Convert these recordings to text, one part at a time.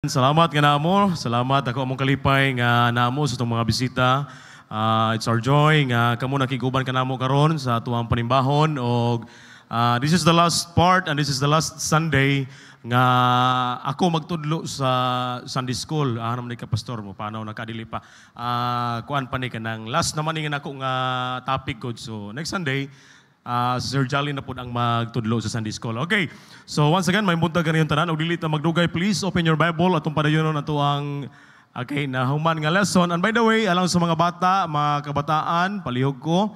Salamat nga namo, salamat ako among kalipay nga namo sa itong mga bisita. It's our joy nga kamo nakiguban ka namo karon sa tuwang panimbahon og this is the last part and this is the last Sunday nga ako magtudlo sa Sunday School. Naman ni ka pastor mo paano nakadili pa. Kuan pa ni kanang last naman ni nga ako nga topic ko. So next Sunday Sir Jolly na po ang magtudlo sa Sunday School. Okay, so once again, may buntag ka na yung tanan. O dilit na magdugay, please open your Bible atong padayonon na ito ang na human nga lesson. And by the way, alang sa mga bata, mga kabataan, palihog ko,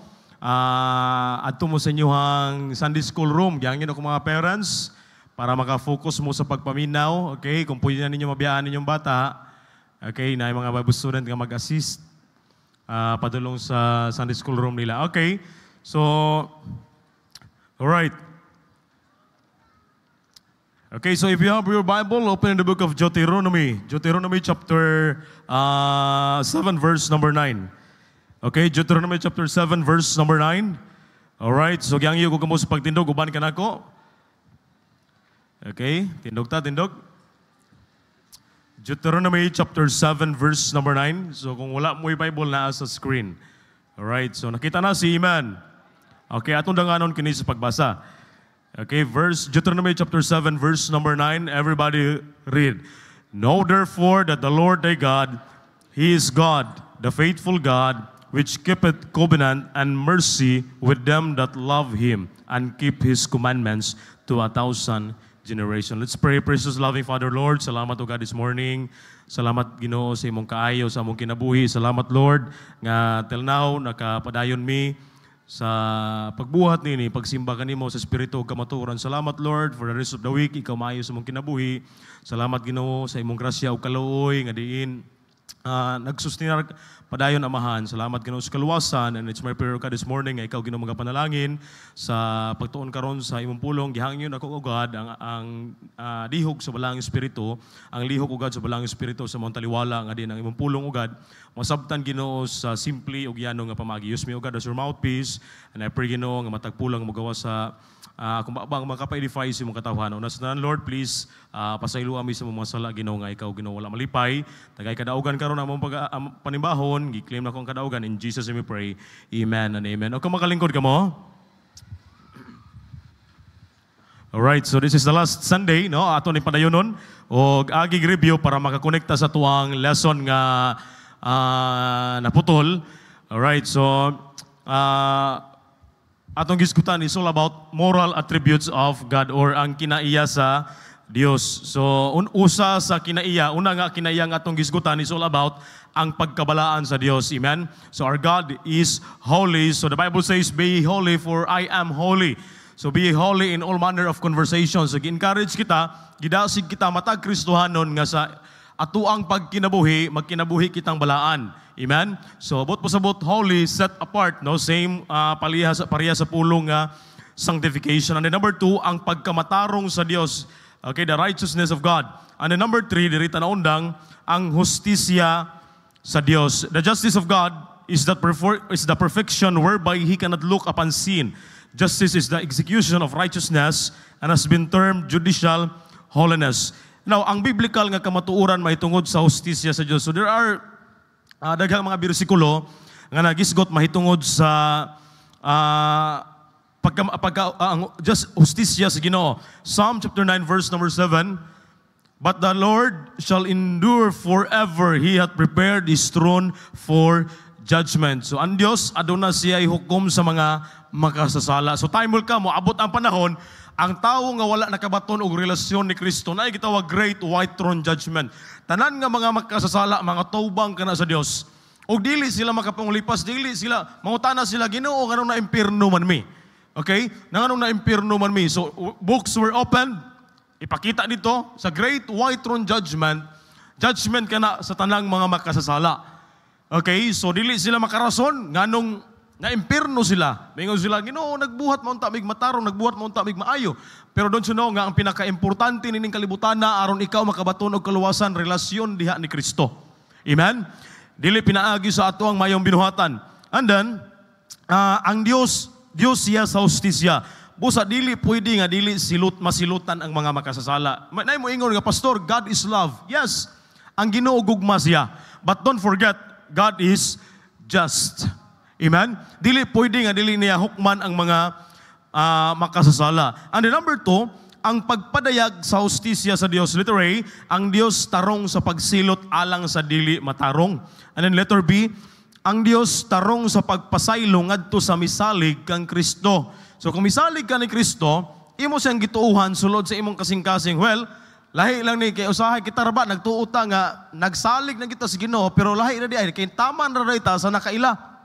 adto mo sa inyong Sunday School room. Giyangin ako mga parents para makafocus mo sa pagpaminaw. Okay, kung pwede na ninyo mabiyaan ninyong bata, okay, na yung mga Bible student nga mag-assist padulong sa Sunday School room nila. Okay, so, all right. Okay, so if you have your Bible, open in the book of Deuteronomy. Deuteronomy chapter 7, verse number 9. Okay, Deuteronomy chapter 7, verse number 9. All right, so gyang iyo ko kamo sa pagtindog, uban ka nako. Okay, tindog ta, tindog. Deuteronomy chapter 7, verse number 9. So kung wala mo yung Bible na sa screen. All right, so nakita na si Iman. Okay, atong danganon kini sa pagbasa. Okay, Deuteronomy chapter 7, verse number 9. Everybody read. Know therefore that the Lord thy God, He is God, the faithful God, which keepeth covenant and mercy with them that love Him, and keep His commandments to 1,000 generations. Let's pray. Precious loving Father, Lord, salamat o God this morning. Salamat Ginoo sa imong kaayo, sa among kinabuhi. Salamat Lord, nga till now, nakapadayon mi sa pagbuhat nini, pagsimba kanimo sa Espiritu ug kamatuoran. Salamat Lord for the rest of the week, ikaw maayo sa imong kinabuhi. Salamat Ginoo sa imong grasya ug kaluoy nga diin nagsustinar padayon amahan. Salamat Ginoo sa kaluwasan, and it's my prayer ka this morning nga ikaw Ginoo magapanalangin sa pagtuon karon sa imong pulong. Gihangyon ako ugad ang dihog sa balang espiritu, ang lihok ugad sa balang espiritu sa mong taliwala nga din ang imong pulong ugad masabtan Ginoo sa simple ug yano nga pamagi. Use me ugad as your mouthpiece, and I pray Ginoo nga matagpulang mogawa sa kung bang makapa-edify sa imong katawhan. Una sa tanan Lord, please pasaylo ami sa mga sala Ginoo nga ikaw Ginoo wala malipay. Tagay kadaugan karon among panimbahon, gi-claim na kong kadaugan. In Jesus name we pray. Amen and amen. O kung makalingkod ka mo. Alright, so this is the last Sunday, no? Ato ni padayonon og agi review para makakonekta sa tuwang lesson nga naputol. Alright, so atong gisgutan is all about moral attributes of God or ang kinaiya sa Dios. So usa sa kinaiya, una nga kinaiya nga atong gisgutan is all about ang pagkabalaan sa Dios. Amen. So our God is holy. So the Bible says, "Be ye holy, for I am holy." So be ye holy in all manner of conversations. So gi-encourage kita, gidasig kita matag Kristohanon nga sa atuang pagkinabuhi, magkinabuhi kitang balaan. Amen. So abot po sabot holy, set apart, no? Same pareha sa pulong nga sanctification. And then number 2, ang pagkamatarong sa Dios. Okay, the righteousness of God. And then number 3, dirita na undang, ang hustisya sa Dios. The justice of God is the perfection whereby He cannot look upon sin. Justice is the execution of righteousness and has been termed judicial holiness. Now, ang biblical nga kamatuoran mahitungod sa hustisya sa Dios. So there are daghang mga bersikulo nga nagisgot mahitungod sa just hustisya sa Ginoo. Psalm chapter 9 verse number 7. But the Lord shall endure forever. He hath prepared His throne for judgment. So ang Dios aduna siya hukom sa mga makasasala. So time will come, abot ang panahon, ang tao nga wala nakabaton og relasyon ni Kristo na gitawag great white throne judgment. Tanan nga mga makasasala, mga tawbang kana sa Dios. Og dili sila makapanglipas, dili sila mangutana sila, Ginoo nganong na impierno man mi. Okay? Nganong na impierno man mi. So books were opened. Ipakita dito sa great white throne judgment, judgment kana sa tanang mga makasasala. Okay? So dili sila makarason nganong na-impierno sila. Mingon sila, Ginoo, nagbuhat mo unta mig matarong, nagbuhat mo unta mig maayo. Pero don't you know nga ang pinaka-importante nining kalibutan na aron ikaw makabaton og kaluwasan relasyon diha ni Kristo. Amen. Dili pinaagi sa ato ang mayong binuhatan. And then ang Dios siya sa hustisya. busa dili pwede nga dili masilutan ang mga makasasala. Nay mo ingon nga, Pastor, God is love. Yes, ang Ginoo gugma siya. But don't forget, God is just. Amen? Dili pwede nga dili niya hukman ang mga makasasala. And then number 2, ang pagpadayag sa hustisya sa Dios. Letter A, ang Dios tarong sa pagsilot alang sa dili matarong. And then letter B, ang Dios tarong sa pagpasaylo ngadto sa misalig kang Kristo. So kung misalig ka ni Kristo, imo siyang gituuhan sulod sa imong kasing-kasing. Well, lahi lang ni kay usahay kita raba nagtuuta nga nagsalig na kita sa Ginoo, pero lahi na di ay kay taman ra ita sa nakaila.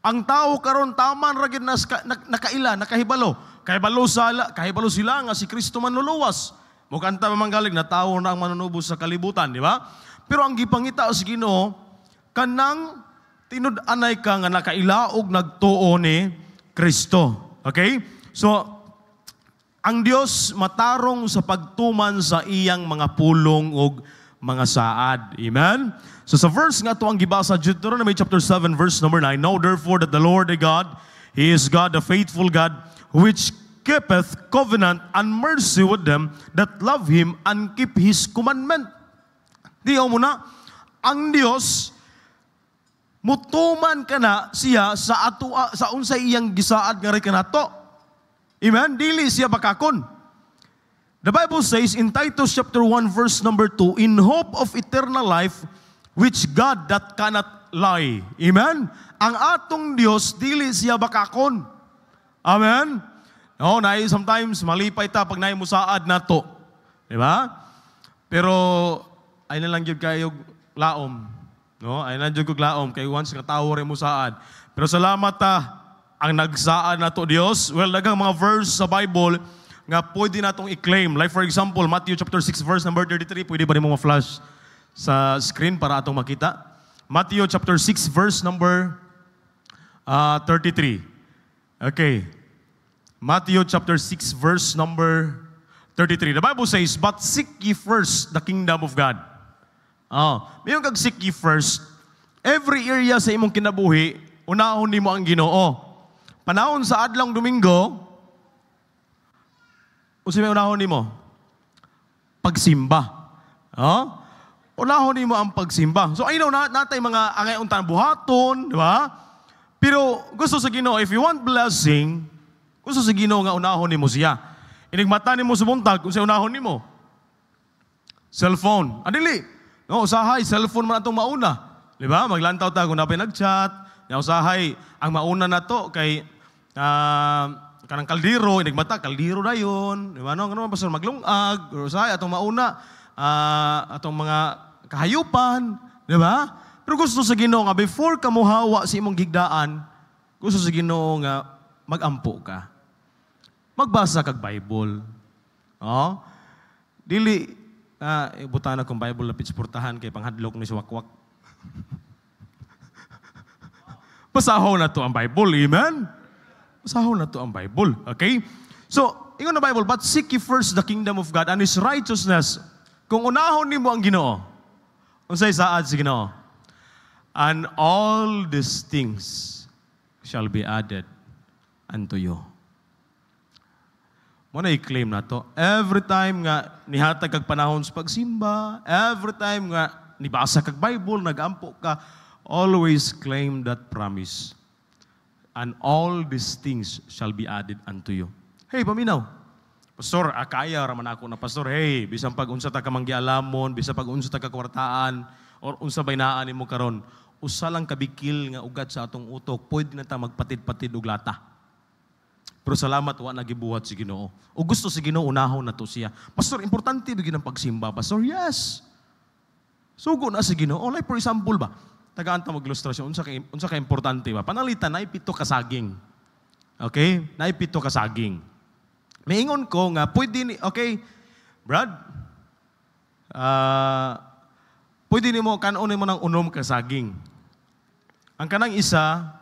Ang tao karon taman ra gid nakaila, nakahibalo. Kahibalo sila nga si Kristo manluluwas. Mukanta mamanggalig na tao na ang manunubos sa kalibutan, di ba? Pero ang gipangita sa Ginoo, kanang tinud-anay ka nga nakailaog nagtuo ni Kristo. Okay? So, ang Dios matarong sa pagtuman sa iyang mga pulong ug mga saad. Amen? So sa verse nga to ang gibasa, Deuteronomy chapter 7 verse number 9, Know therefore that the Lord thy God, He is God, the faithful God, which keepeth covenant and mercy with them that love Him and keep His commandment. Diyaw mo na, ang Dios, mutuman ka na siya sa unsay iyang gisaad nga rin kanato. Amen? Dili siya bakakon. The Bible says in Titus chapter 1 verse number 2, in hope of eternal life, which God that cannot lie. Amen? Ang atong Dios, dili siya bakakon. Amen? No, sometimes malipay ta pag naimusaad na to. Diba? Pero, ay na lang yun kayo laom. No? Ay na lang yun laom. Kay once katawo rin musaad. Pero salamat ta, ang nagsaad na to Diyos. Well, dagang mga verse sa Bible nga pwede natong i-claim. Like for example, Matthew chapter 6 verse number 33. Pwede ba rin mo ma-flash sa screen para atong makita? Matthew chapter 6 verse number 33. Okay. Matthew chapter 6 verse number 33. The Bible says, but seek ye first the kingdom of God. Mayroon kag seek ye first. Every area sa imong kinabuhi, unahon nimo ang Ginoo. Panahon sa adlang Domingo, unsa may unahon nimo? Pagsimba. Unahon nimo ang pagsimba. So I know natay mga angay untan buhaton, di ba? Pero gusto sa Ginoo, if you want blessing, gusto sa Ginoo nga unahon nimo siya. Inigmata nimo sa buntag, kung sa unahon nimo? Cellphone. Adili. No, usahay, cellphone man atong mauna. Di ba? Maglantaw ta kung napay nag-chat. Ya usahay, ang mauna na to kay kanang kaldero, inigmata, kaldero na yun. Di ba? No, pastor, maglungag. Usahay, atong mauna, atong mga kahayupan. Di ba? Pero gusto sa Ginoo nga, before ka muhawa sa imong gigdaan, gusto sa Ginoo nga, magampo ka. Magbasa kag Bible. Dili, ibutan akong Bible na pitsportahan kay panghadlok ni Suwakwak. Basahaw na to ang Bible, amen? Basahaw na to ang Bible, okay? So, ingon na Bible, but seek ye first the kingdom of God and His righteousness. Kung unahon nimo ang Ginoo, unsay saad sa Ginoo? And all these things shall be added unto you. Muna i-claim na to. Every time nga nihatag kag panahon sa pagsimba, every time nga nibasa kag Bible, nagampo ka, always claim that promise. And all these things shall be added unto you. Hey, paminaw. Pastor, kaya raman ako na pastor. Hey, bisang pag unsa ta ka manggialamon, bisang pag unsa ta ka kwartaan, or unsa bay naa nimo karon, usa lang kabikil nga ugat sa atong utok, pwede na ta magpatid-patid og lata. Pero salamat wa nagibuhat si Ginoo. O gusto si Ginoo unahon na to siya. Pastor, importante bigyan ng pagsimba. Pastor, yes. Sugo na si Ginoo. Like for example ba, tagaan ta mag-ilustrasyon, unsa ka importante ba? Panalitan na ipito ka saging. Okay? Na ipito ka saging. Maingon ko nga pwede ni okay, Brad. Pwede nimo kanon mo nang unom ka saging. Ang kanang isa,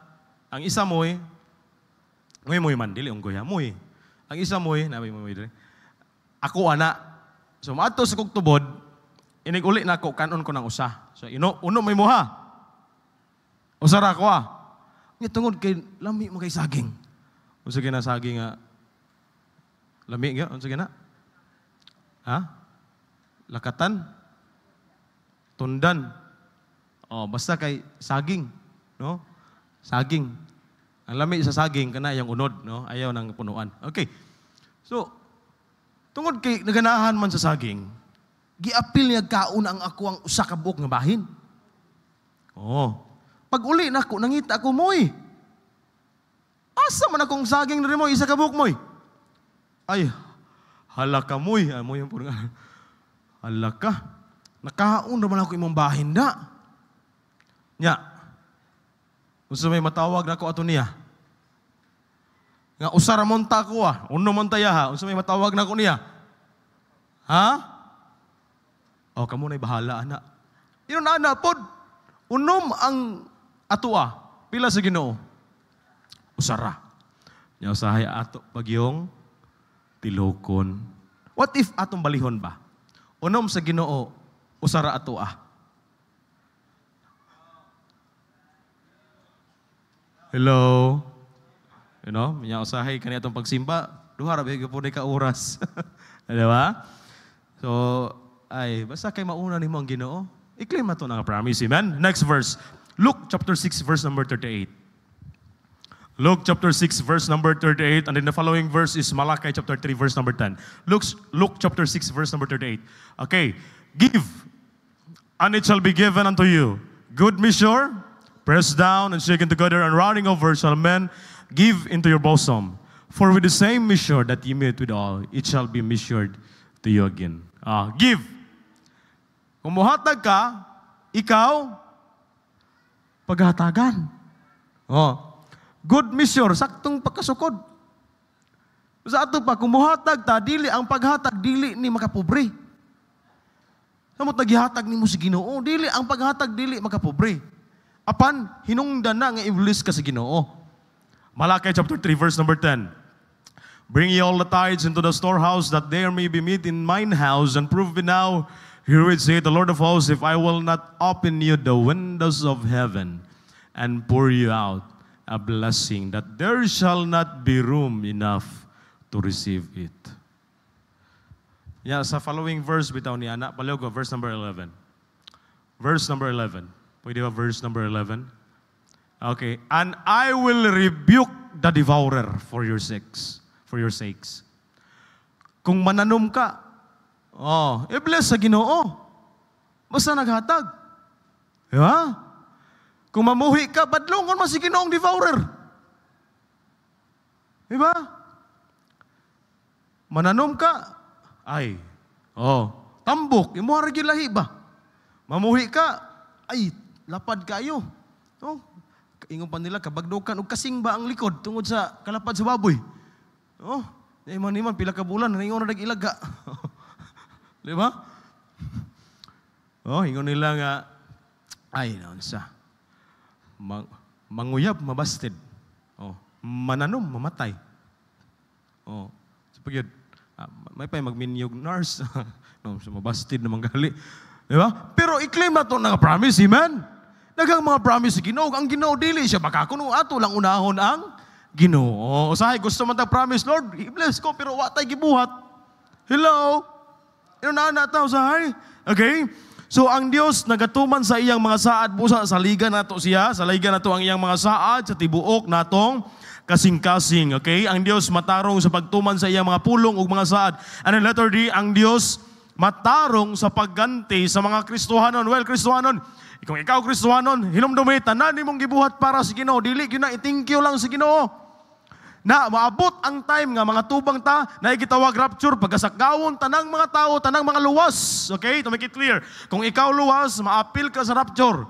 ang isa mo'y Muy man, dili unggoy ha. Muy. Ang isa muy, nabi muy dili. Ako ana. So maato sa kog tubod, inig-uli na ako kanon ko ng usa. So uno may muha. Usara ko ah. Ni tungod kay lami mo kay saging. Usa kay na saging nga Lami nga, ano sige na? Ha? Lakatan? Tundan? Oh, basta kay saging, no? Saging. Ang lami sa saging kana yung unod, no? Ayaw ng punuan. Okay. So, tungod kay naganahan man sa saging, giapil niya kaon ang ako ang usa ka buok nga bahin. Oh. Pag uli na ako, nangita ako moy. Asa man akong saging na rin mo, isa ka buok moy. Ay, halaka moy. Ay, moy yung puro nga. Halaka. Nakaon naman ako imong bahin na. Nya. Gusto may matawag na ako ato niya. Nga usara monta ko Uno monta ya ha. Gusto may matawag na ako niya. Ha? O, kamo na'y bahala, anak. Yun na, anak, pod. Unom ang ato Pila sa Ginoo? Usara. Nya usahay ato pagyong tilokon. What if atong balihon ba? Unom sa Ginoo, usara ato Hello? You know, nya usahay kani atong pagsimba, duha ra gyud pud ka oras. Di ba? So, ay basta kay mauna nimo ang Ginoo. I-claim ato nga promise. Amen. Next verse. Luke chapter 6 verse number 38. Luke chapter 6 verse number 38 and then the following verse is Malachi chapter 3 verse number 10. Luke chapter 6 verse number 38. Okay. Give and it shall be given unto you. Good measure, pressed down and shaken together and running over shall men give into your bosom. For with the same measure that ye meet withal, it shall be measured to you again. Give. Kung muhatag ka, ikaw, paghatagan. Good measure, saktong pagkasukod. Sa ato pa, kung muhatag ta, dili, ang paghatag, dili ni makapobre. Samot naghihatag ni mo si Ginoo, dili, ang paghatag, dili makapobre. Apan, hinungdan na nga iblis ka sa Ginoo. Malachi chapter 3, verse number 10. Bring ye all the tithes into the storehouse, that there may be meat in mine house, and prove me now, herewith saith the Lord of hosts, if I will not open you the windows of heaven, and pour you out a blessing, that there shall not be room enough to receive it. Sa following verse, bitaw ni Ana, paliw ko, verse number 11. Verse number 11. Pwede ba verse number 11? Okay. And I will rebuke the devourer for your sakes. Kung mananom ka, i-bless sa Ginoo. Basta naghatag. Diba? Kung mamuhi ka, badlongon man si Ginoong devourer. Diba? Mananom ka, tambok, imuha rin lahi ba? Mamuhi ka, lapad kayo. Ingon pa nila, kabagdokan o kasing ba ang likod tungod sa kalapad sa baboy? Iman, pila ka bulan, ingon na nag-ilaga. Di ba? Ingon nila nga, manguyab, mabasted. Mananom, mamatay. So, pag may pa magminyog nurse. Mabasted naman gali. Di ba? Pero i-claim na ito promise, amen? Nagang mga promise si Ginoo. Ang Ginoo dili siya makakuno ato lang unahon ang Ginoo. Usahay, gusto man promise, Lord, i-bless ko, pero watay gibuhat. Hello? Na tao usahay. Okay? So, ang Dios nagatuman sa iyang mga saad, busa sa liga nato siya, sa liga nato ang iyang mga saad, sa tibuok natong kasing-kasing. Okay? Ang Dios matarong sa pagtuman sa iyang mga pulong ug mga saad. And in letter D, ang Dios matarong sa pagganti sa mga Kristohanon. Well, Kristohanon, kung ikaw Kristohanon, hinumdumi, tanan nimong gibuhat para sa Ginoo. Dili gyud na i-thank you lang sa Ginoo. Na maabot ang time nga mga tubang ta na gitawag rapture pagkasakgawon tanang mga tao, tanang mga luwas. Okay? To make it clear. Kung ikaw luwas, maapil ka sa rapture.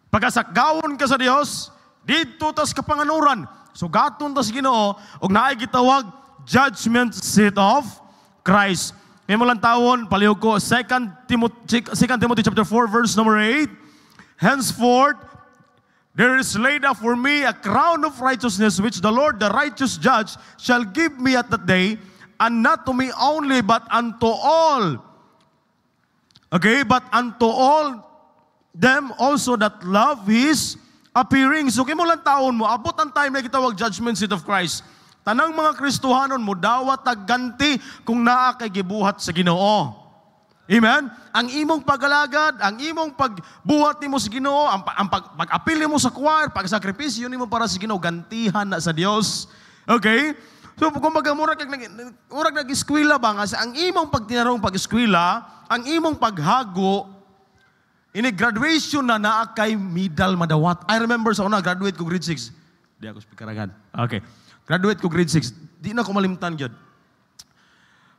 Pagkasakgawon ka sa Dios, didto tas kapanganuran. So gaton tas Ginoo og naay gitawag judgment seat of Christ. May mulang tawon, palihog ko, 2 Timothy chapter 4, verse number 8. Henceforth, there is laid up for me a crown of righteousness, which the Lord, the righteous judge, shall give me at that day, and not to me only, but unto all. Okay, but unto all them also that love His appearing. So, kimo lang taon mo, abot ang time na gitawag judgment seat of Christ. Tanang mga Kristohanon mo dawat tagganti kung naa kay gibuhat sa Ginoo. Amen? Ang imong pag-alagad, ang imong pagbuhat nimo sa Ginoo, ang pag-apil nimo sa choir, pagsakripisyo nimo para sa Ginoo, gantihan na sa Dios. Okay? So kung murag nag-eskwela ba nga sa ang imong pagtinarong pag-eskwela, ang imong paghago, ini graduation na naa kay medal madawat. I remember sa una, graduate ko grade 6. Di ako speakeragan. Okay. Graduate ko grade 6. Di na ko malimtan yun.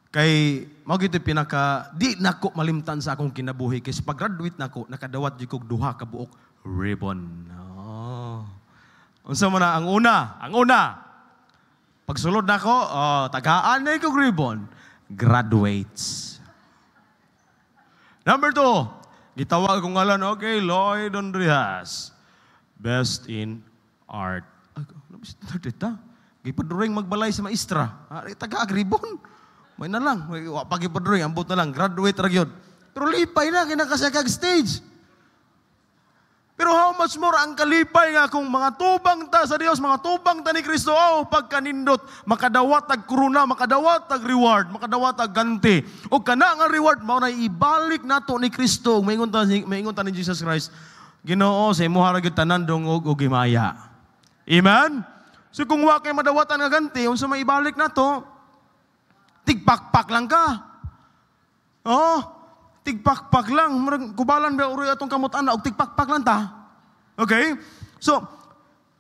Kay, magito di na ko malimtan sa akong kinabuhi. Kasi pag-graduate na ko, nakadawat di ko duha ka buok ribbon. Oh. Unsa mo na, ang una. Pagsulod na ko, tagaan na ko ribbon. Graduates. Number 2, gitawag akong ngalan, okay, Lloyd Ondrias. Best in art. Gipaduring magbalay sa maestra. Taga-agribon. May na lang. Pagipaduring, ambot na lang. Graduate ra gyud. Pero lipay na, kinakasakag stage. Pero how much more ang kalipay nga kung mga tubang ta sa Dios, mga tubang ta ni Kristo, pagkanindot, makadawat tag kuruna, makadawat tag reward, makadawat tag ganti. O kana nga reward, mao na ibalik nato ni Kristo. Maingon ta ni Jesus Christ, Ginoo, sa imo harag tanan dungog o gimaya. Amen? So kung wa kay madawatan nga ganti, unsa may ibalik nato? Tigpakpak lang ka. Tigpakpak lang. Kubalan ba uri atong kamot-ana og tigpakpak lang ta. Okay? So,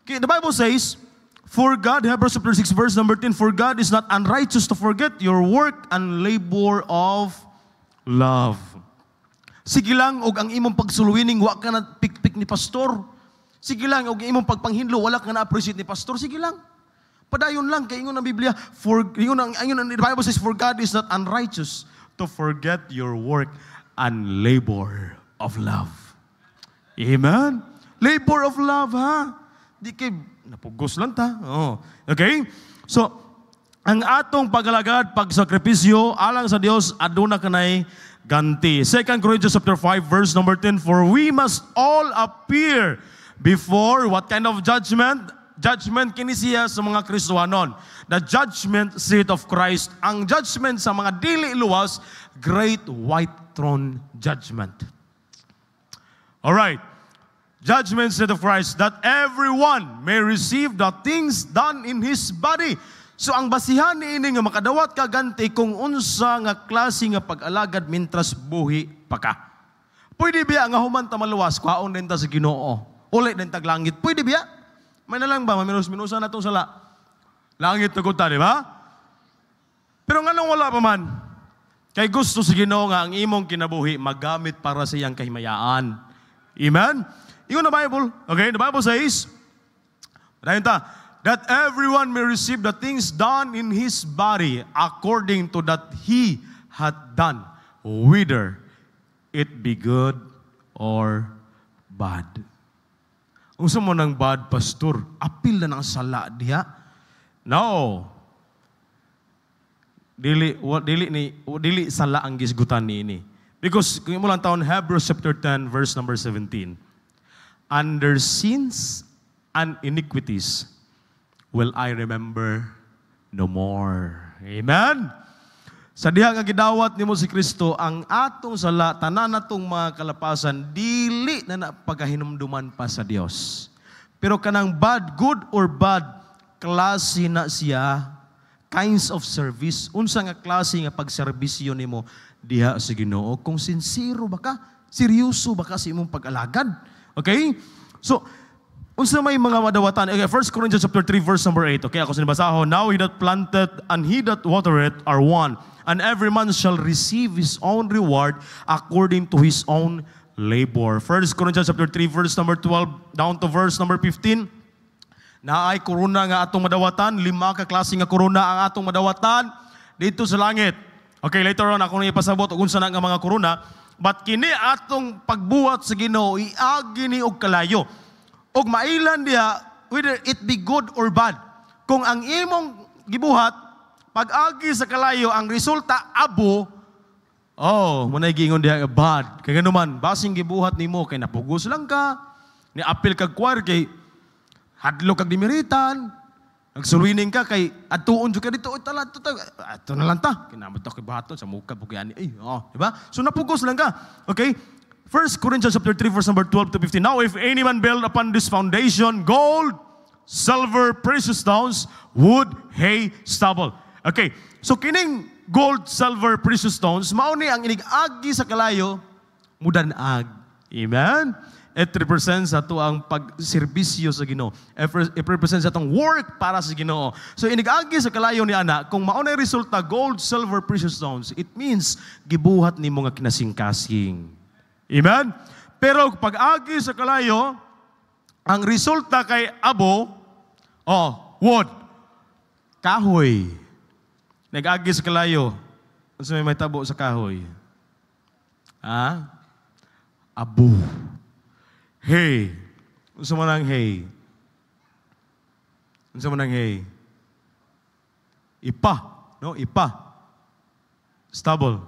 the Bible says, for God, Hebrews chapter 6 verse number 10, for God is not unrighteous to forget your work and labor of love. Sige lang og ang imong pagsuluwining wa ka na pikpik ni pastor. Sige lang og imong pagpanghinlo wala ka na appreciate ni pastor. Sige lang. Padayon lang kay ingon ang Biblia, the Bible says, for God is not unrighteous to forget your work and labor of love. Amen? Labor of love, ha? Di kay napugos lang ta. Okay? So, ang atong pagalagad, pagsakripisyo, alang sa Dios, aduna kanay ganti. 2 Corinthians chapter 5, verse number 10, for we must all appear before what kind of judgment? Judgment kini siya sa mga Kristohanon. The judgment seat of Christ. Ang judgment sa mga dili luwas, great white throne judgment. Alright. Judgment seat of Christ, that everyone may receive the things done in His body. So ang basihan ni ini nga makadawat ka ganti kung unsa nga klase nga pag-alagad mintras buhi pa ka. Pwede biya nga human ta maluwas, kwaon din ta sa Ginoo. Uli din tag langit. Pwede biya? May na lang ba? Maminus-minusan na itong sala. Langit na kunta, di ba? Pero nga nung wala pa man, kay gusto sa Ginoo nga ang imong kinabuhi magamit para sa iyang kahimayaan. Amen? Iyon na Bible. Okay? The Bible says, that everyone may receive the things done in his body according to that he hath done, whether it be good or bad. Unsa mo nang bad, pastor? Apil na ng sala diha? No. Dili sala ang gisgutan ni. Because kung mo lang taon, Hebrews chapter 10, verse number 17. Under sins and iniquities will I remember no more. Amen? Sa diha nga gidawat nimo si Kristo, ang atong sala, tanan natong mga kalapasan, dili na pagahinumduman pa sa Dios. Pero kanang bad, good or bad, klase na siya, kinds of service. Unsa nga klase nga pagserbisyo nimo diha sa Ginoo? Kung sincero ba ka? Seryoso ba ka sa imong pag-alagad? Okay? So, unsa may mga madawatan? Okay, 1 Corinthians chapter 3, verse number 8. Okay, ako sinabasahon. Now he that planted and he that watereth are one, and every man shall receive his own reward according to his own labor. 1 Corinthians chapter 3, verse number 12, down to verse number 15. Na ay korona nga atong madawatan, 5 ka klase nga korona ang atong madawatan dito sa langit. Okay, later on ako nang ipasabot kung saan nga mga korona, but kini atong pagbuhat sa Ginoo iagi ni og kalayo. Og mailan diha whether it be good or bad. Kung ang imong gibuhat pag-agi sa kalayo ang resulta abo, manay giingon diha bad. Kay ganuman basing gibuhat nimo kay napugos lang ka, ni apil kag choir kay hadlo kag dimiritan, Nagsulwining ka kay atuon jud ka dito, tala to ato na lang ta. Kinamot to kay bahaton sa muka bugyani. Di ba? So napugos lang ka. Okay? 1 Corinthians chapter 3 verse number 12 to 15. Now if any man build upon this foundation gold, silver, precious stones, wood, hay, stubble. Okay. So kining gold, silver, precious stones, mao ni ang inig-agi sa kalayo mudanag. Amen. It represents ato ang pagserbisyo sa Ginoo. It represents atong work para sa Ginoo. So inig-agi sa kalayo ni ana, kung mao na resulta gold, silver, precious stones, it means gibuhat nimo nga kinasing-kasing. Amen? Pero pag-agi sa kalayo, ang resulta kay abo, wood, kahoy. Nag-agi sa kalayo, ano may tabo sa kahoy? Abo. Hay. Ano mo ng hay? Ano mo ng hay? Ipa. No? Ipa. Stubble.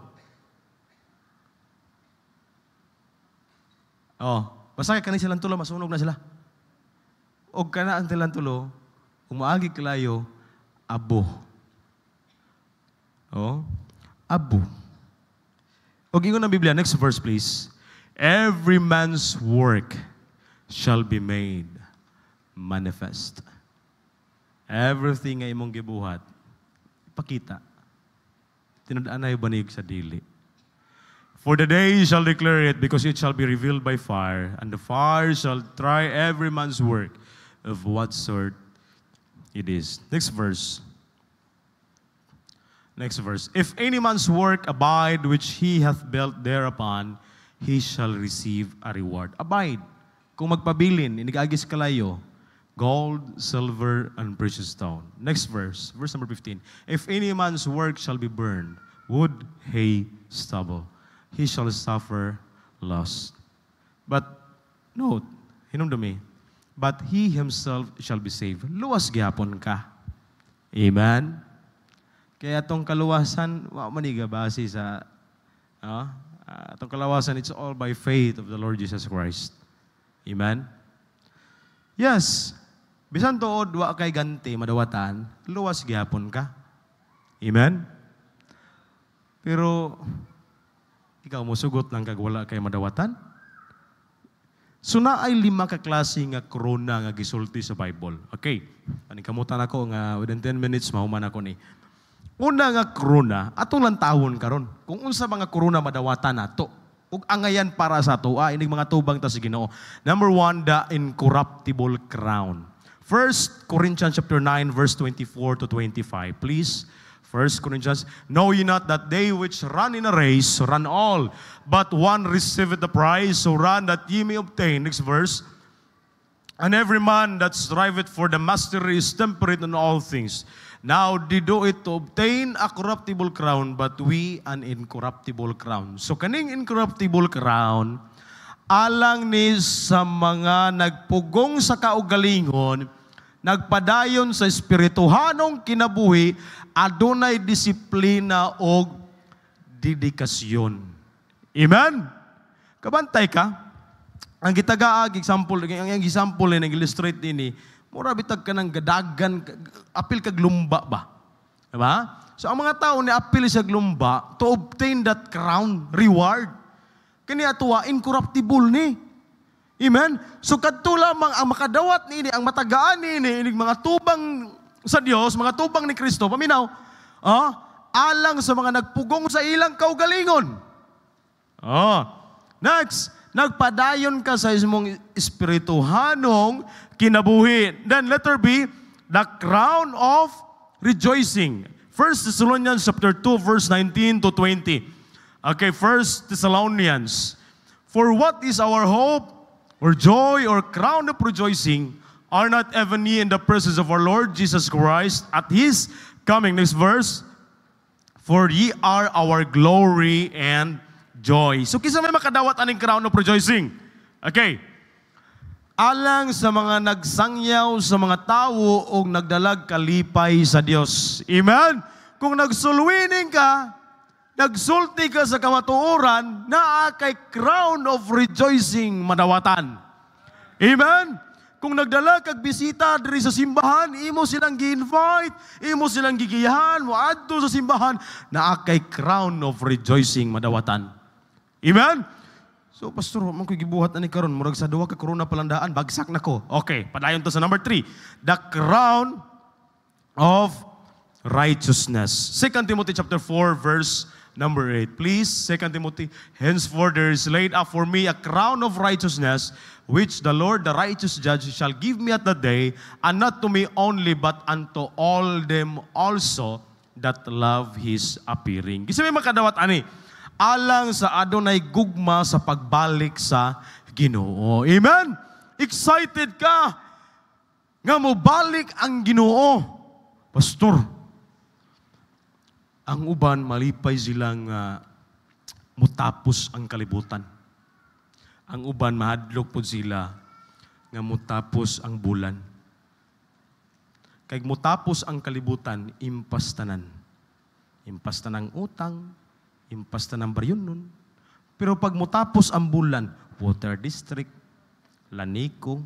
Basta kani silang tulo, masunog na sila. O kanaan silang tulo, umaagi kalayo, abo. Abo. O gingon ng Biblia, next verse please. Every man's work shall be made manifest. Everything nga imong gibuhat, ipakita. Tinud-anay banig sa dili. For the day shall declare it, because it shall be revealed by fire, and the fire shall try every man's work of what sort it is. Next verse. Next verse. If any man's work abide which he hath built thereupon, he shall receive a reward. Abide. Kung magpabilin, inigagis kalayo, gold, silver, and precious stone. Next verse. Verse number 15. If any man's work shall be burned, wood, hay, stubble, he shall suffer loss. But, note, hinumdumi, but he himself shall be saved. Luwas gyapon ka. Amen? Kaya itong kaluwasan, maniga base sa, itong kaluwasan, it's all by faith of the Lord Jesus Christ. Amen? Yes. Bisan tuod, wa kay ganti, madawatan, luwas gyapon ka. Amen? Pero, ikaw mo sugot lang kag wala kay madawatan? So na ay 5 ka klase nga korona nga gisulti sa Bible. Okay. Panikamutan ako nga within 10 minutes mahuman ako ni. Una nga korona, atong lang tawon karon. Kung unsa mga korona madawatan nato, ug angayan para sa ato, inig mga tubang ta sa Ginoo. Number 1, the incorruptible crown. 1 Corinthians chapter 9 verse 24 to 25. Please. 1 Corinthians, know ye not that they which run in a race run all, but one receiveth the prize, so run that ye may obtain. Next verse. And every man that striveth for the mastery is temperate in all things. Now they do it to obtain a corruptible crown, but we an incorruptible crown. So kaning incorruptible crown, alang ni sa mga nagpugong sa kaugalingon, nagpadayon sa espirituhanong kinabuhi, adunay disiplina o dedikasyon. Amen? Kabantay ka? Ang gitagaag, example, ang example na nag-illustrate din mura bitag ka ng gadagan, apil kag lumba ba? Diba? So ang mga tao ni apil sa lumba to obtain that crown, reward. Kani atuwa, incorruptible ni. Amen? So kadto lamang ang makadawat ni ang matagaan ni inig mga tubang sa Dios, mga tubang ni Kristo, paminaw, alang sa mga nagpugong sa ilang kaugalingon. Next, nagpadayon ka sa imong espirituhanong kinabuhi. Then letter B, the crown of rejoicing. 1 Thessalonians chapter 2 verse 19 to 20. Okay, 1 Thessalonians. For what is our hope or joy or crown of rejoicing? Are not even ye in the presence of our Lord Jesus Christ at His coming? Next verse. For ye are our glory and joy. So kisa may makadawat aning crown of rejoicing. Okay. Alang sa mga nagsangyaw sa mga tao o nagdalag kalipay sa Dios. Amen? Kung nagsulwining ka, nagsulti ka sa kamatuoran, naa kay crown of rejoicing madawatan. Amen? Kung nagdala kag bisita diri sa simbahan, imo silang gi-invite, imo silang gigiyahan, moadto sa simbahan, naa kay crown of rejoicing madawatan. Amen? So, pastor, man ko gibuhat na ni karon, murag sa duwa ka corona palandaan, bagsak na ko. Okay, padayon to sa number 3. The crown of righteousness. 2 Timothy chapter 4, verse number 8. Please, 2 Timothy, henceforth there is laid up for me a crown of righteousness, which the Lord, the righteous judge, shall give me at that day, and not to me only, but unto all them also that love His appearing. Kasi may makadawat ani, alang sa adunay gugma sa pagbalik sa Ginoo. Amen? Excited ka nga mo balik ang Ginoo. Pastor, ang uban malipay silang mutapos ang kalibutan. Ang uban mahadlok po sila nga mutapos ang bulan. Kay mutapos ang kalibutan, impas tanan. Impas tanang utang, impas tanang baryonon. Pero pag mutapos ang bulan, water district, laniko,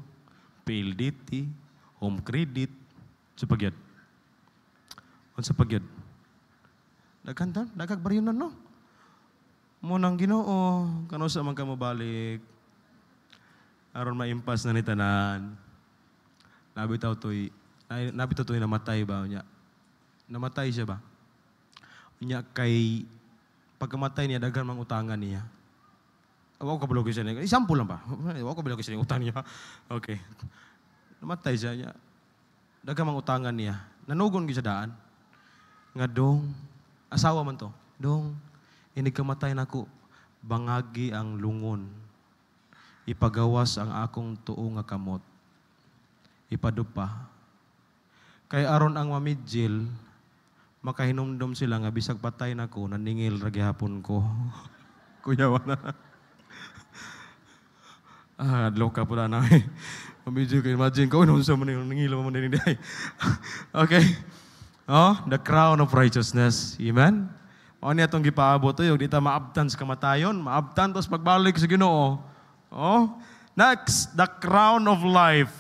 PLDT, home credit, sa pagyad. Sa pagyad. Nagkanta, nagkagbaryonon, no? Munang Ginoo, kano sa man ka mabalik, aron maimpas na ni tanan. Nabitaw to'y namatay ba niya? Namatay siya ba? Niya kay pagkamatay niya daghan mang utangan niya. Ako ka bulog siya niya. Example lang ba? Ako ka bulog siya niya utang niya. Okay. Namatay siya niya. Daghan mang utangan niya. Nanugon gyud sa daan. Nga dong asawa man to. Dong inig kamatay nako, bangagi ang lungon. Ipagawas ang akong tuo nga kamot. Ipadupa. Kay aron ang mamidjil, makahinumdom sila nga bisag patay nako, naningil ra gihapon ko. Kuya wala. Loka po na eh. Mamidjil kayo, imagine ko, unsa man yung nangilo mo din. Okay. Oh, the crown of righteousness. Amen? O niya itong gipaabot yung di ta maabtan sa kamatayon, maabtan tapos pagbalik sa Ginoo. Oh. Next, the crown of life.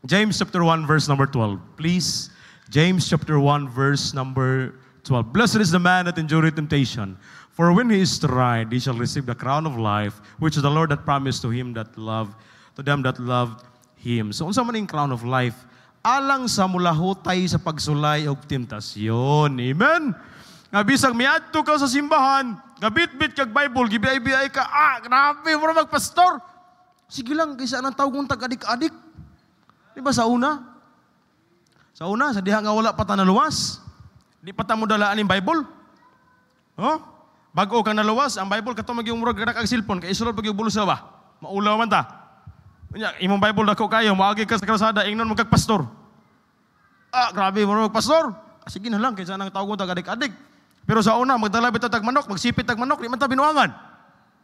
James chapter 1 verse number 12. Please, James chapter 1 verse number 12. Blessed is the man that endureth temptation, for when he is tried, he shall receive the crown of life, which is the Lord that promised to them that loved him. So unsa man ning crown of life? Alang sa mulahutay sa pagsulay og temptasyon. Amen? Nga bisag miadto ka sa simbahan, gabit-bit kag Bible, gibiyay-biyay ka, grabe, mura magpastor. Sige lang, kaysa anang tawag kong tag-adik-adik. Di ba sa una? Sa una, sa diha nga wala pa ta naluwas. Di pa ta mo dalaan yung Bible. Oh? Bago ka naluwas, ang Bible, kato mag-yung murag ganak ang silpon, kaya isulod pag-yung bulsa ba? Maulaw man ta. Imong Bible dako kayo, maagi ka sa kalsada, ingnon mo kag-pastor. Grabe, mura magpastor. Sige na lang, kaysa anang tawag kong tag-adik-adik. Pero sa una, magdala bitaw tag manok, magsipit tag manok, di man ta binuangan.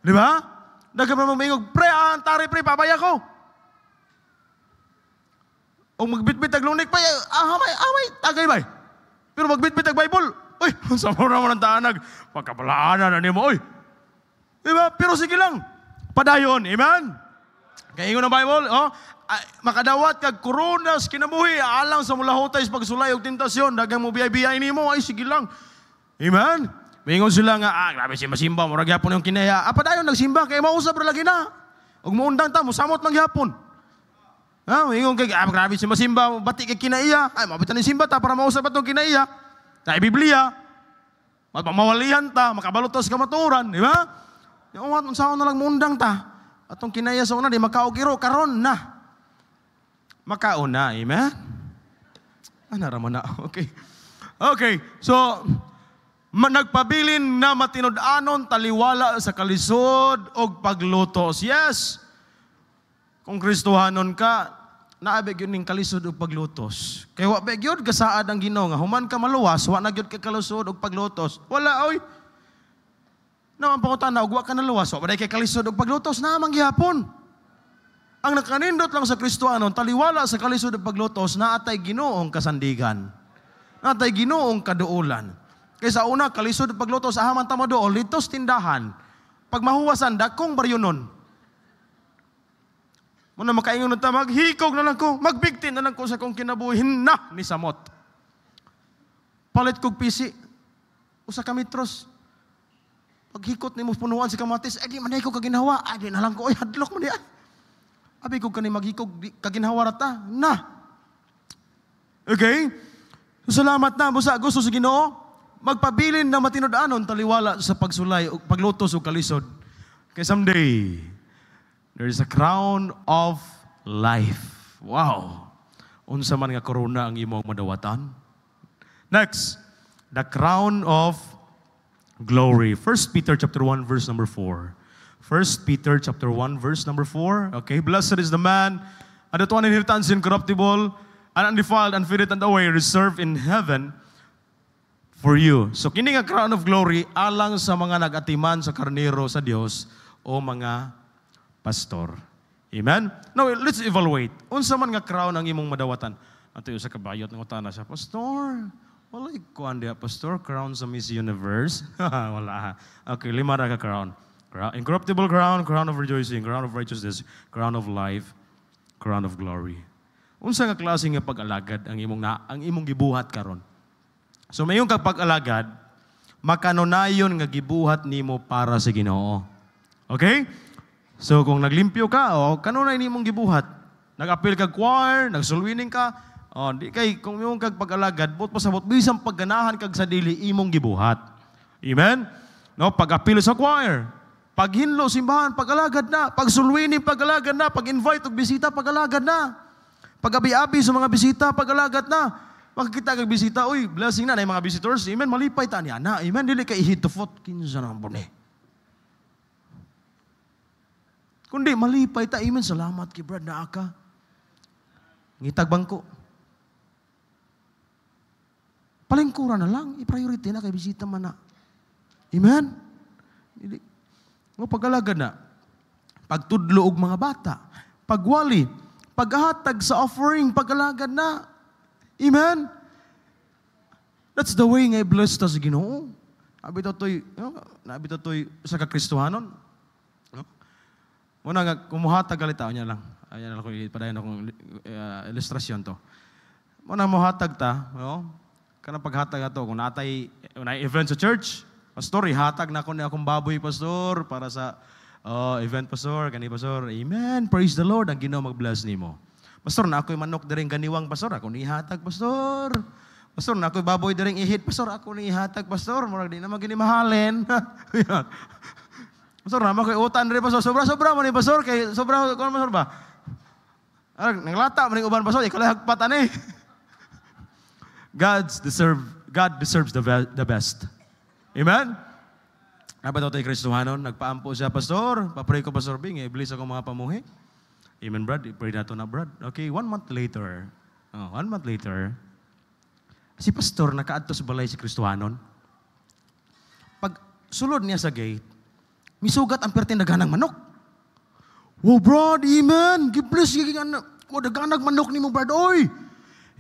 Di ba? Daga man mamingog, pre, antari pre, pabaya ko. O magbitbit tag lunik pa, amay, tagay bay. Pero magbitbit tag Bible, uy, sa mura mo ng taanag, pagkapalaanan na mo, uy. Di ba? Pero sige lang, padayon, amen? Kaya ingon ang Bible, makadawat kag koronas kinabuhi, alang sa mulahutay sa pagsulay og tentasyon, dagang mo biyay-biyay nimo, ay sige lang. Amen? Mingon sila nga, grabe simba-simba, murag yapon yung kinaya. Padayon nagsimba, kaya mausap ra lagi na. Ug muundang ta, musamot lang yapon. Mingon kay, grabe simba-simba, bati kay kinaiya. Ay, mabitan ni simba ta para mausap atong kinaiya. Ta Biblia. Mawalihan ta, makabalutos ka maturan, di ba? Yung unsaon na lang muundang ta. Atong kinaiya sa una, di makaugiro, karon na. Makauna, amen? Raman na, okay. Okay, so, nagpabilin na matinud-anon taliwala sa kalisod o paglutos. Yes. Kung Kristohanon ka, naabig yun ng kalisod o paglutos. Kaya wabig yun, kasaad ang Ginoo nga. Human ka maluwas, wa na yun ka kalisod o paglutos. Wala, oy. Naman pangutan na, ugwa ka na luwas, wa na kay kalisod o paglutos, naamang gihapon. Ang nakanindot lang sa Kristohanon, taliwala sa kalisod o paglutos, naatay Ginoong kasandigan. Naatay Ginoong kaduulan. Kaysa una, kalisod pagluto sa haman tamo doon, litos tindahan. Pag mahuwasan, dakong baryonon. Muna makaingon ta, maghikog na lang ko, magbigtin na lang ko sa kong kinabuhin na ni samot. Palit kog pisi, usa ka metros. Paghikot ni mo punuan si kamatis, di man ko kaginhawa, di na lang ko, hadlok mo di ay. Abi ko kani maghikog, kaginhawa rata, na. Okay? Salamat na, busa, gusto sa Ginoo, magpabilin na matinud-anon, taliwala sa pagsulay, paglutos o kalisod. Kaya someday, there is a crown of life. Wow! Unsa man nga korona ang imong madawatan. Next, the crown of glory. 1 Peter chapter 1 verse number 4. 1 Peter chapter 1 verse number 4. Okay, blessed is the man and the one inheritance incorruptible and undefiled and faded and away reserved in heaven for you. So kini nga crown of glory alang sa mga nag-atiman sa karnero sa Dios o mga pastor. Amen? Now, let's evaluate. Unsa man nga crown ang imong madawatan? Ato yung sa kabayot ng utana siya, Pastor, wala ikuan diya, Pastor, crown sa Miss Universe. Wala. Okay, 5 ra ka crown. Incorruptible crown, crown of rejoicing, crown of righteousness, crown of life, crown of glory. Unsa nga klase nga pag-alagad ang imong gibuhat karon? So mayong kag pag-alagad, makanunayon nga gibuhat nimo para sa Ginoo. Okay? So kung naglimpyo ka, kanunay nimong gibuhat. Nag-appeal kag choir, nagsulwining ka, di kay kung imong kag pag-alagad, but pasabot bisang pagganahan kag sa dili imong gibuhat. Amen? No, pag-appeal sa choir, paghinlo simbahan, pag-alagad na, pagsulwining, pag-alagad na, pag-invite og bisita, pag-alagad na. Pag-abi-abi sa mga bisita, pag-alagad na. Makikita kag bisita, uy, blessing na mga visitors. Amen, malipay ta niya na. Amen, dili kay hit to foot, kinsa nang bone. Kundi malipay ta, amen, salamat kay Brad na aka. Ngitag bangko. Palingkura na lang, i-priority na kay bisita man na. Amen? Pag-alagad na. Pagtudlo og mga bata. Pagwali. Paghatag sa offering. Pag-alagad na. Amen? That's the way nga i-bless ta sa Ginoo. Nabi to'y sa kakristuhanon. Muna nga, kumuhatag galita. Ayan lang. Ayan lang, padayan akong ilustrasyon to. Muna muhatag ta. Kanang paghatag ato. Kung natay event sa church, Pastor, ihatag na ako ni akong baboy, Pastor, para sa event, Pastor, kani Pastor. Amen. Praise the Lord. Ang Ginoo mag-bless nimo. Pastor, na ako'y manok diring ganiwang, Pastor. Ako ni ihatag, Pastor. Pastor, na ako'y baboy diring ihit, Pastor. Ako ni ihatag, Pastor. Murag di naman ginimahalin. Pastor, naman ako'y utan rin, Pastor. Sobra-sobra mo ni, Pastor. Kay sobra, kung Pastor ba? Nanglata mo ni uban, Pastor. Ikalahagpatan eh. God deserves the best. Amen? Nabato tayo Kristohanon, nagpaampo siya, Pastor, papray ko, Pastor Bing, iblis ako mga pamuhi. Amen, Brad? Pray na to na, Brad. Okay, 1 month later, si Pastor nakaadto sa balay si Kristohanon. Pag sulod niya sa gate, misugat ang pertindaganang manok. Wow, Brad, amen. Gibless yung daganag manok ni mo, Brad, oy.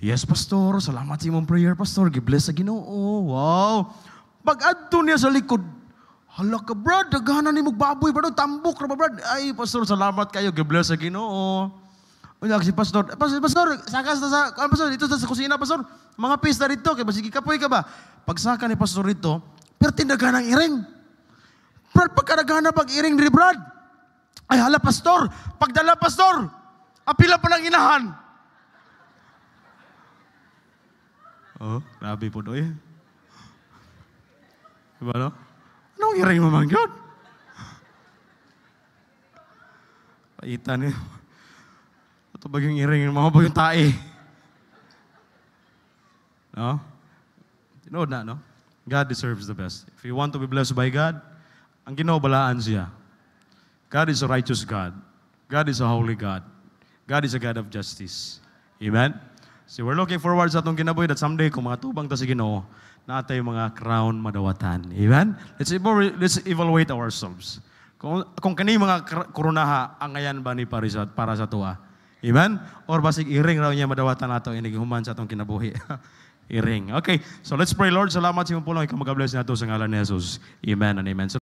Yes, Pastor, salamat sa imong prayer, Pastor. Gibless sa Ginoo. Wow. Pag-adto niya sa likod, hala ka, Brad, daghanan ni mong baboy, Brad, tambok na ba, Brad? Ay, Pastor, salamat kayo, gibless sa Ginoo. Unya si Pastor, sakas na sa, Pastor, dito sa kusina, Pastor, mga pista dito, kaya basigi kapoy ka ba? Pagsaka ni Pastor dito, pero tindagan ng iring. Brad, pagkadagana pag-iring ni Brad, ay hala, Pastor, pagdala, Pastor, apila pa ng inahan. Grabe po doy. Diba, no? Anong iring mo man yun? Paitan eh. Ito ba yung iring? Mga ba yung tae? No? Tinood na, no? God deserves the best. If you want to be blessed by God, ang ginobalaan siya. God is a righteous God. God is a holy God. God is a God of justice. Amen? So we're looking forward sa itong kinabuhi that someday kung mga tubang ta sa Ginoo, natay mga crown madawatan. Amen? Let's evaluate ourselves. Kung kani mga koronaha, ang ayan ba ni para sa tuwa? Amen? Or basig iring raw niya madawatan nato inigihuman sa itong kinabuhi. Iring. Okay, so let's pray, Lord. Salamat sa iyong pulong. Ikaw mag-bless nato sa ngalan ni Jesus. Amen and amen. So,